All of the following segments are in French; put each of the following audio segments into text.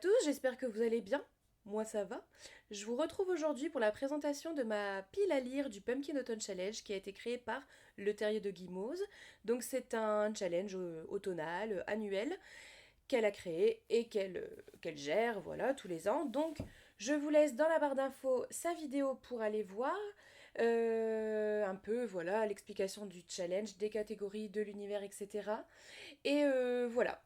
tous, j'espère que vous allez bien. Moi ça va. Je vous retrouve aujourd'hui pour la présentation de ma pile à lire du Pumpkin Autumn Challenge qui a été créée par Le Terrier de Guimauze. Donc c'est un challenge automnal, annuel, qu'elle a créé et qu'elle gère, voilà, tous les ans. Donc je vous laisse dans la barre d'infos sa vidéo pour aller voir. Un peu, voilà, l'explication du challenge, des catégories, de l'univers, etc. Et voilà,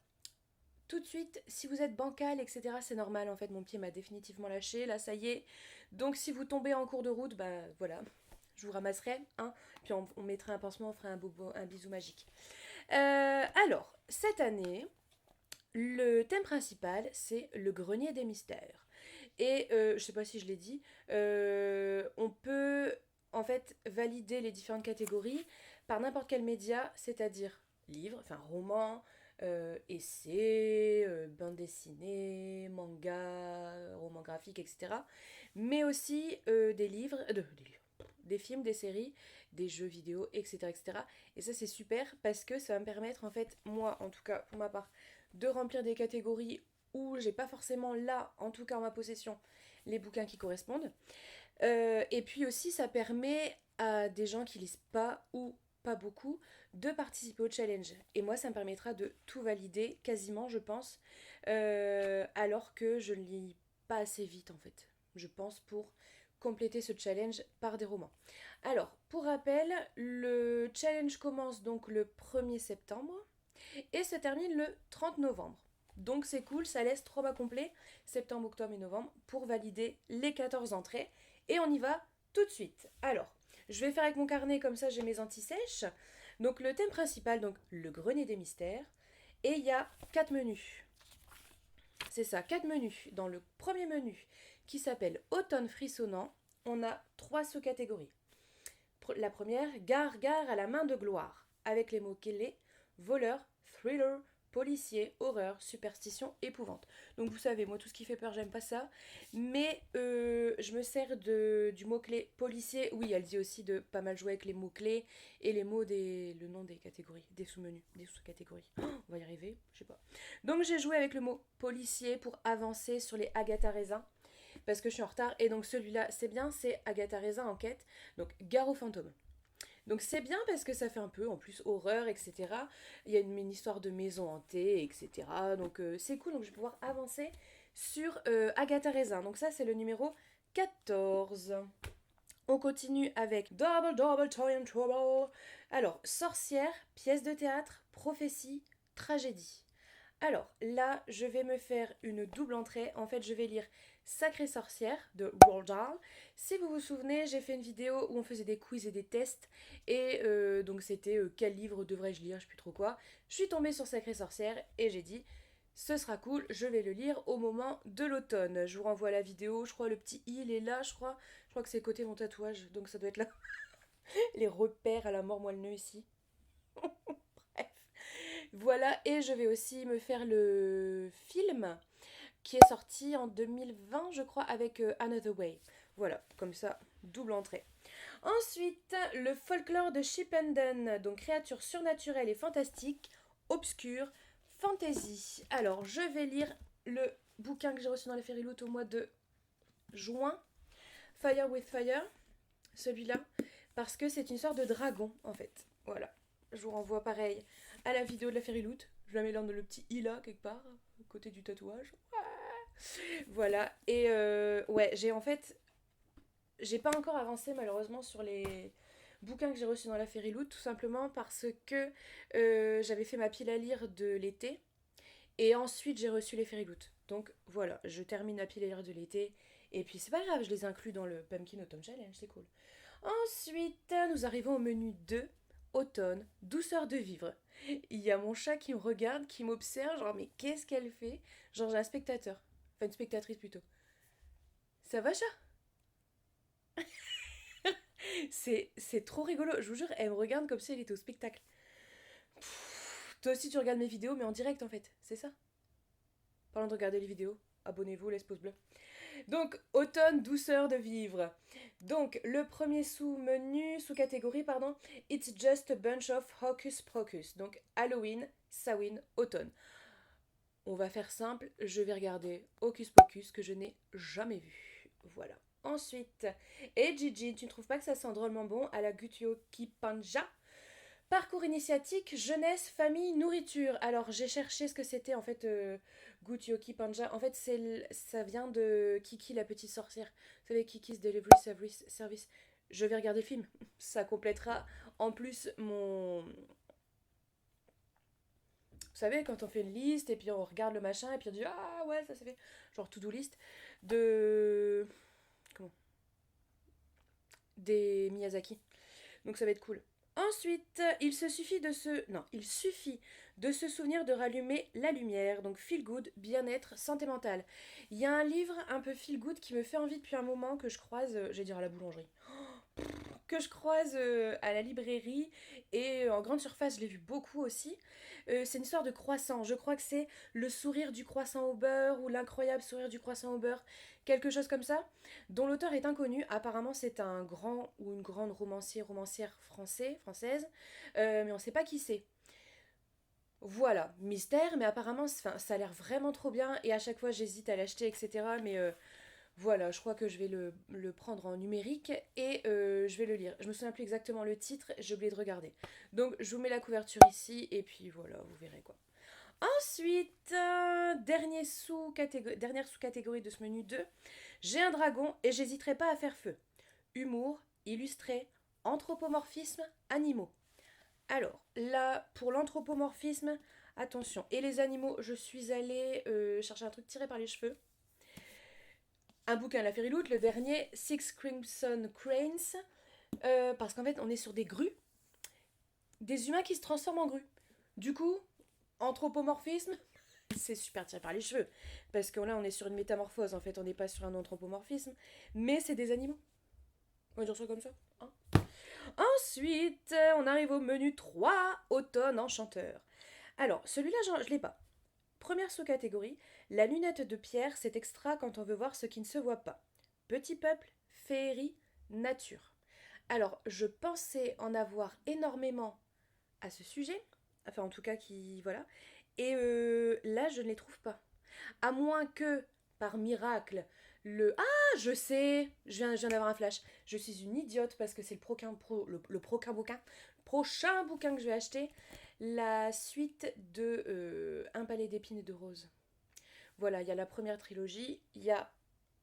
tout de suite, si vous êtes bancal, etc., c'est normal. En fait, mon pied m'a définitivement lâché. Là, ça y est. Donc, si vous tombez en cours de route, bah voilà, je vous ramasserai. Hein, puis on mettrait un pansement, on ferait un bisou magique. Alors, cette année, le thème principal, c'est le grenier des mystères. Et je sais pas si je l'ai dit, on peut en fait valider les différentes catégories par n'importe quel média, c'est-à-dire livre, enfin roman, essai, bande dessinée, manga, roman graphique, etc. Mais aussi des films, des séries, des jeux vidéo, etc., etc. Et ça c'est super parce que ça va me permettre en fait, moi en tout cas pour ma part, de remplir des catégories où j'ai pas forcément là, en tout cas en ma possession, les bouquins qui correspondent. Et puis aussi, ça permet à des gens qui lisent pas ou pas beaucoup de participer au challenge. Et moi, ça me permettra de tout valider, quasiment, je pense, alors que je ne lis pas assez vite, en fait. Je pense pour compléter ce challenge par des romans. Alors, pour rappel, le challenge commence donc le 1er septembre et se termine le 30 novembre. Donc c'est cool, ça laisse 3 mois complets, septembre, octobre et novembre, pour valider les 14 entrées. Et on y va tout de suite. Alors, je vais faire avec mon carnet, comme ça j'ai mes anti-sèches. Donc le thème principal, donc le grenier des mystères. Et il y a 4 menus. C'est ça, 4 menus. Dans le premier menu, qui s'appelle Automne frissonnant, on a 3 sous-catégories. La première, Gare, gare à la main de gloire, avec les mots-clés voleur, thriller, policier, horreur, superstition, épouvante. Donc vous savez, moi tout ce qui fait peur, j'aime pas ça. Mais je me sers du mot-clé policier. Oui, elle dit aussi de pas mal jouer avec les mots-clés et le nom des catégories, des sous-menus, des sous-catégories. Oh, on va y arriver, je sais pas. Donc j'ai joué avec le mot policier pour avancer sur les Agatha Raisin parce que je suis en retard. Et donc celui-là, c'est bien, c'est Agatha Raisin enquête. Donc Gare aux fantômes. Donc c'est bien parce que ça fait un peu, en plus, horreur, etc. Il y a une histoire de maison hantée, etc. Donc c'est cool, donc je vais pouvoir avancer sur Agatha Raisin. Donc ça, c'est le numéro 14. On continue avec Double Double Toy and Trouble. Alors, sorcière, pièce de théâtre, prophétie, tragédie. Alors là, je vais me faire une double entrée. En fait, je vais lire Sacrée sorcière de Roald Dahl. Si vous vous souvenez, j'ai fait une vidéo où on faisait des quiz et des tests. Et donc c'était quel livre devrais-je lire, je sais plus trop quoi. Je suis tombée sur Sacrée sorcière et j'ai dit ce sera cool, je vais le lire au moment de l'automne. Je vous renvoie la vidéo, je crois le petit i il est là, je crois. Je crois que c'est côté mon tatouage, donc ça doit être là. Les repères à la mort moelle ici. Bref. Voilà, et je vais aussi me faire le film qui est sorti en 2020, je crois, avec Another Way. Voilà, comme ça, double entrée. Ensuite, le folklore de Shippenden, donc créatures surnaturelles et fantastiques, obscures, fantasy. Alors, je vais lire le bouquin que j'ai reçu dans la Fairyloot au mois de juin, Fire with Fire, celui-là, parce que c'est une sorte de dragon, en fait. Voilà. Je vous renvoie pareil à la vidéo de la Fairyloot. Je la mets dans le petit i là, quelque part, à côté du tatouage. Voilà. Et ouais, j'ai pas encore avancé malheureusement sur les bouquins que j'ai reçus dans la Fairyloot, tout simplement parce que j'avais fait ma pile à lire de l'été. Et ensuite, j'ai reçu les Fairyloot. Donc voilà, je termine ma pile à lire de l'été. Et puis c'est pas grave, je les inclus dans le Pumpkin Autumn Challenge, c'est cool. Ensuite, nous arrivons au menu 2, automne, douceur de vivre. Il y a mon chat qui me regarde, qui m'observe, genre mais qu'est-ce qu'elle fait? Genre j'ai un spectateur, enfin une spectatrice plutôt. Ça va chat? C'est trop rigolo, je vous jure, elle me regarde comme si elle était au spectacle. Toi aussi tu regardes mes vidéos mais en direct en fait, c'est ça? Parlant de regarder les vidéos, abonnez-vous, laisse pouce bleu. Donc, automne, douceur de vivre. Donc, le premier sous-catégorie, pardon, It's just a bunch of hocus pocus. Donc, Halloween, Samhain, automne. on va faire simple, je vais regarder Hocus Pocus que je n'ai jamais vu. Voilà. Ensuite, et Gigi, tu ne trouves pas que ça sent drôlement bon à la Gutyoki Panja? Parcours initiatique, jeunesse, famille, nourriture. Alors j'ai cherché ce que c'était en fait Gutyoki Panja. En fait ça vient de Kiki la petite sorcière. Vous savez Kiki's Delivery Service. Je vais regarder le film. Ça complétera en plus mon... Vous savez quand on fait une liste et puis on regarde le machin et puis on dit ah ouais ça c'est fait. Genre to-do list de... Comment? Des Miyazaki. Donc ça va être cool. Ensuite, il suffit de se souvenir de rallumer la lumière. Donc feel good, bien-être, santé mentale. Il y a un livre un peu feel good qui me fait envie depuis un moment que je croise, je vais dire à la boulangerie, que je croise à la librairie et en grande surface, je l'ai vu beaucoup aussi. C'est une histoire de croissant. Je crois que c'est le sourire du croissant au beurre ou l'incroyable sourire du croissant au beurre, quelque chose comme ça, dont l'auteur est inconnu. Apparemment, c'est un grand ou une grande romancière française, mais on ne sait pas qui c'est. Voilà, mystère, mais apparemment, ça a l'air vraiment trop bien et à chaque fois, j'hésite à l'acheter, etc. Mais voilà, je crois que je vais le prendre en numérique et je vais le lire. Je me souviens plus exactement le titre, j'ai oublié de regarder. Donc je vous mets la couverture ici et puis voilà, vous verrez quoi. Ensuite, dernière sous-catégorie de ce menu 2, j'ai un dragon et j'hésiterai pas à faire feu. Humour, illustré, anthropomorphisme, animaux. Alors, là, pour l'anthropomorphisme, attention. Et les animaux, je suis allée chercher un truc tiré par les cheveux. Un bouquin, La Fairyloot, le dernier, Six Crimson Cranes, parce qu'en fait, on est sur des grues, des humains qui se transforment en grues. Du coup, anthropomorphisme, c'est super tiré par les cheveux, parce que là, on est sur une métamorphose, en fait, on n'est pas sur un anthropomorphisme, mais c'est des animaux. On va dire ça comme ça. Hein. Ensuite, on arrive au menu 3, automne enchanteur. Alors, celui-là, je ne l'ai pas. Première sous-catégorie, la lunette de pierre, c'est extra quand on veut voir ce qui ne se voit pas. Petit peuple, féerie, nature. Alors, je pensais en avoir énormément à ce sujet, enfin en tout cas qui... Voilà. Et là, je ne les trouve pas. À moins que, par miracle, le... Ah, je sais, je viens d'avoir un flash. Je suis une idiote parce que c'est prochain bouquin que je vais acheter. La suite de Un palais d'épines et de roses. Voilà, il y a la première trilogie, il y a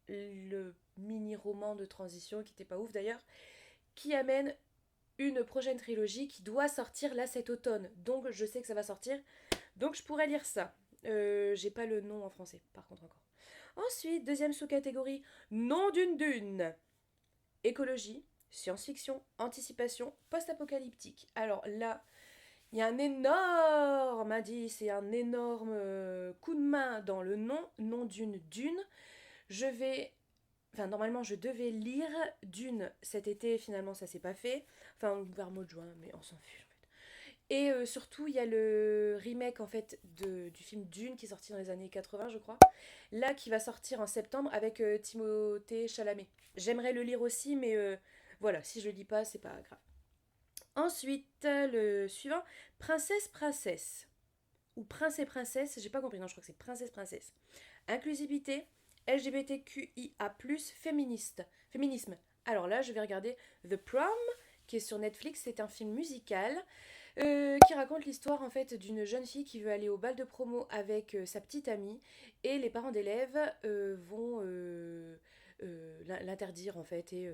le mini-roman de transition qui n'était pas ouf d'ailleurs, qui amène une prochaine trilogie qui doit sortir là cet automne. Donc je sais que ça va sortir, donc je pourrais lire ça. J'ai pas le nom en français, par contre encore. Ensuite, deuxième sous-catégorie, nom d'une dune. Écologie, science-fiction, anticipation, post-apocalyptique. Alors là, il y a un énorme indice et un énorme coup de main dans le nom d'une dune. Je vais... Enfin, normalement, je devais lire Dune cet été, finalement, ça s'est pas fait. Enfin, vers le mois de juin, mais on s'en fiche. Et surtout, il y a le remake en fait du film Dune qui est sorti dans les années 80, je crois. Là, qui va sortir en septembre avec Timothée Chalamet. J'aimerais le lire aussi, mais voilà, si je le lis pas, c'est pas grave. Ensuite, le suivant, Princesse. Ou Prince et Princesse, j'ai pas compris, non, je crois que c'est Princesse. Inclusivité, LGBTQIA+, féminisme. Alors là, je vais regarder The Prom, qui est sur Netflix, c'est un film musical qui raconte l'histoire en fait d'une jeune fille qui veut aller au bal de promo avec sa petite amie et les parents d'élèves vont l'interdire en fait et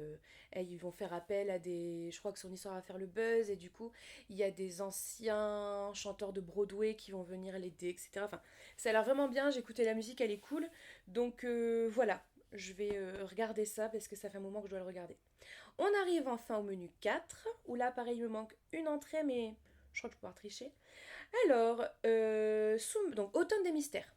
ils vont faire appel à des... Je crois que son histoire va faire le buzz et du coup il y a des anciens chanteurs de Broadway qui vont venir l'aider, etc. Enfin, ça a l'air vraiment bien, j'ai écouté la musique, elle est cool. Donc voilà, je vais regarder ça parce que ça fait un moment que je dois le regarder. On arrive enfin au menu 4, où là pareil il me manque une entrée mais je crois que je vais pouvoir tricher. Alors, donc automne des mystères.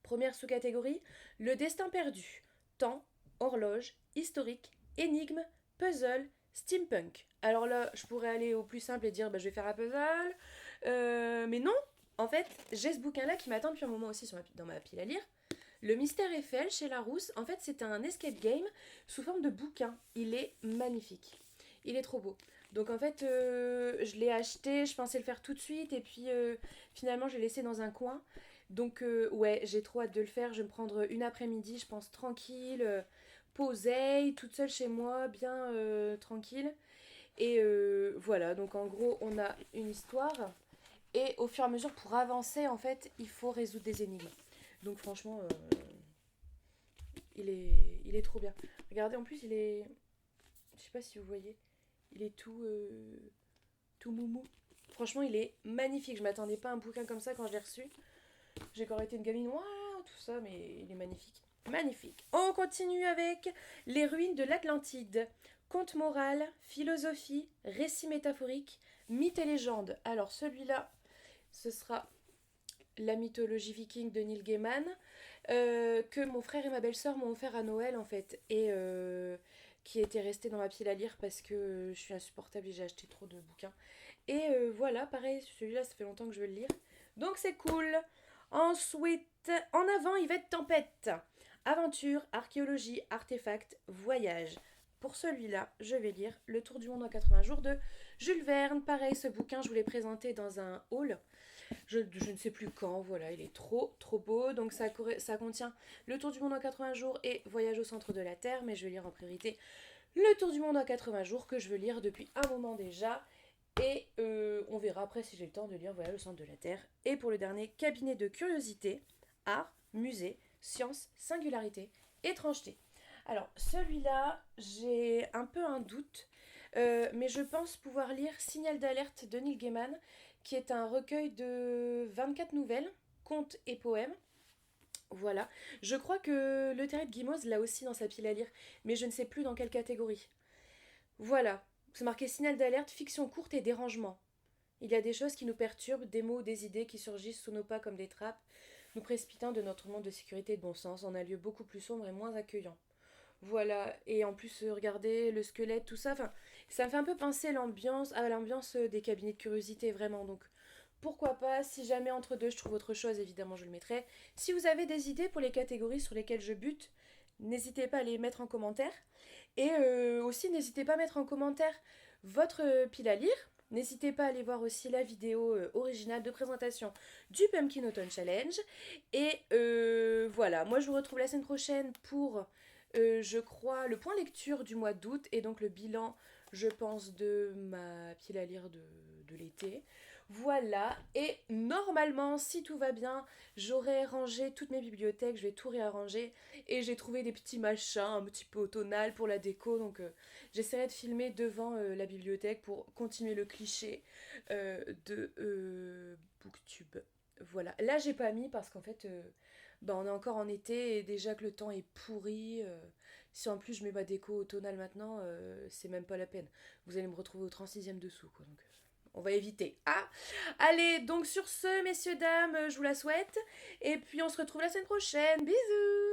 Première sous-catégorie, le destin perdu. Temps, horloge, historique, énigme, puzzle, steampunk. Alors là, je pourrais aller au plus simple et dire bah, je vais faire un puzzle. Mais non, en fait, j'ai ce bouquin-là qui m'attend depuis un moment aussi dans ma pile à lire. Le Mystère Eiffel chez Larousse, en fait, c'est un escape game sous forme de bouquin. Il est magnifique. Il est trop beau. Donc en fait, je l'ai acheté, je pensais le faire tout de suite et puis finalement je l'ai laissé dans un coin. Donc ouais, j'ai trop hâte de le faire. Je vais me prendre une après-midi, je pense, tranquille, posée, toute seule chez moi, bien tranquille. Et voilà, donc en gros, on a une histoire. Et au fur et à mesure, pour avancer, en fait, il faut résoudre des énigmes. Donc franchement, il est trop bien. Regardez, en plus, il est... Je sais pas si vous voyez. Il est tout moumou. Franchement, il est magnifique. Je m'attendais pas à un bouquin comme ça quand je l'ai reçu. J'ai encore été une gamine, waouh, tout ça, mais il est magnifique. Magnifique. On continue avec les ruines de l'Atlantide. Conte moral, philosophie, récit métaphorique, mythe et légende. Alors celui-là, ce sera la mythologie viking de Neil Gaiman, que mon frère et ma belle-sœur m'ont offert à Noël en fait, et qui était resté dans ma pile à lire parce que je suis insupportable et j'ai acheté trop de bouquins. Et voilà, pareil, celui-là, ça fait longtemps que je veux le lire. Donc c'est cool. Ensuite, en avant, Yvette Tempête. Aventure, archéologie, artefacts, voyage. Pour celui-là, je vais lire Le Tour du monde en 80 jours de Jules Verne. Pareil, ce bouquin, je vous l'ai présenté dans un haul. Je ne sais plus quand, voilà, il est trop trop beau. Donc ça contient Le Tour du monde en 80 jours et Voyage au centre de la Terre, mais je vais lire en priorité Le Tour du monde en 80 jours que je veux lire depuis un moment déjà. Et on verra après si j'ai le temps de lire Voyage au centre de la Terre. Et pour le dernier, Cabinet de curiosité, art, musée, science, singularité, étrangeté. Alors celui-là, j'ai un peu un doute, mais je pense pouvoir lire Signal d'alerte de Neil Gaiman, qui est un recueil de 24 nouvelles, contes et poèmes. Voilà. Je crois que Le Terrier de Guimauze l'a aussi dans sa pile à lire, mais je ne sais plus dans quelle catégorie. Voilà. C'est marqué signal d'alerte, fiction courte et dérangement. Il y a des choses qui nous perturbent, des mots ou des idées qui surgissent sous nos pas comme des trappes, nous précipitant de notre monde de sécurité et de bon sens en un lieu beaucoup plus sombre et moins accueillant. Voilà, et en plus, regardez le squelette, tout ça, enfin, ça me fait un peu penser à l'ambiance des cabinets de curiosité, vraiment. Donc, pourquoi pas, si jamais entre deux je trouve autre chose, évidemment, je le mettrai. Si vous avez des idées pour les catégories sur lesquelles je bute, n'hésitez pas à les mettre en commentaire. Et aussi, n'hésitez pas à mettre en commentaire votre pile à lire. N'hésitez pas à aller voir aussi la vidéo originale de présentation du Pumpkin Autumn Challenge. Et voilà, moi je vous retrouve la semaine prochaine pour, je crois, le point lecture du mois d'août et donc le bilan, je pense, de ma pile à lire de l'été. Voilà, et normalement, si tout va bien, j'aurai rangé toutes mes bibliothèques, je vais tout réarranger et j'ai trouvé des petits machins un petit peu automnal pour la déco, donc j'essaierai de filmer devant la bibliothèque pour continuer le cliché de Booktube. Voilà, là j'ai pas mis parce qu'en fait, bah, on est encore en été et déjà que le temps est pourri. Si en plus je mets ma déco automnale maintenant, c'est même pas la peine. Vous allez me retrouver au 36e dessous, quoi. Donc, on va éviter. Ah, allez, donc sur ce, messieurs, dames, je vous la souhaite. Et puis on se retrouve la semaine prochaine. Bisous!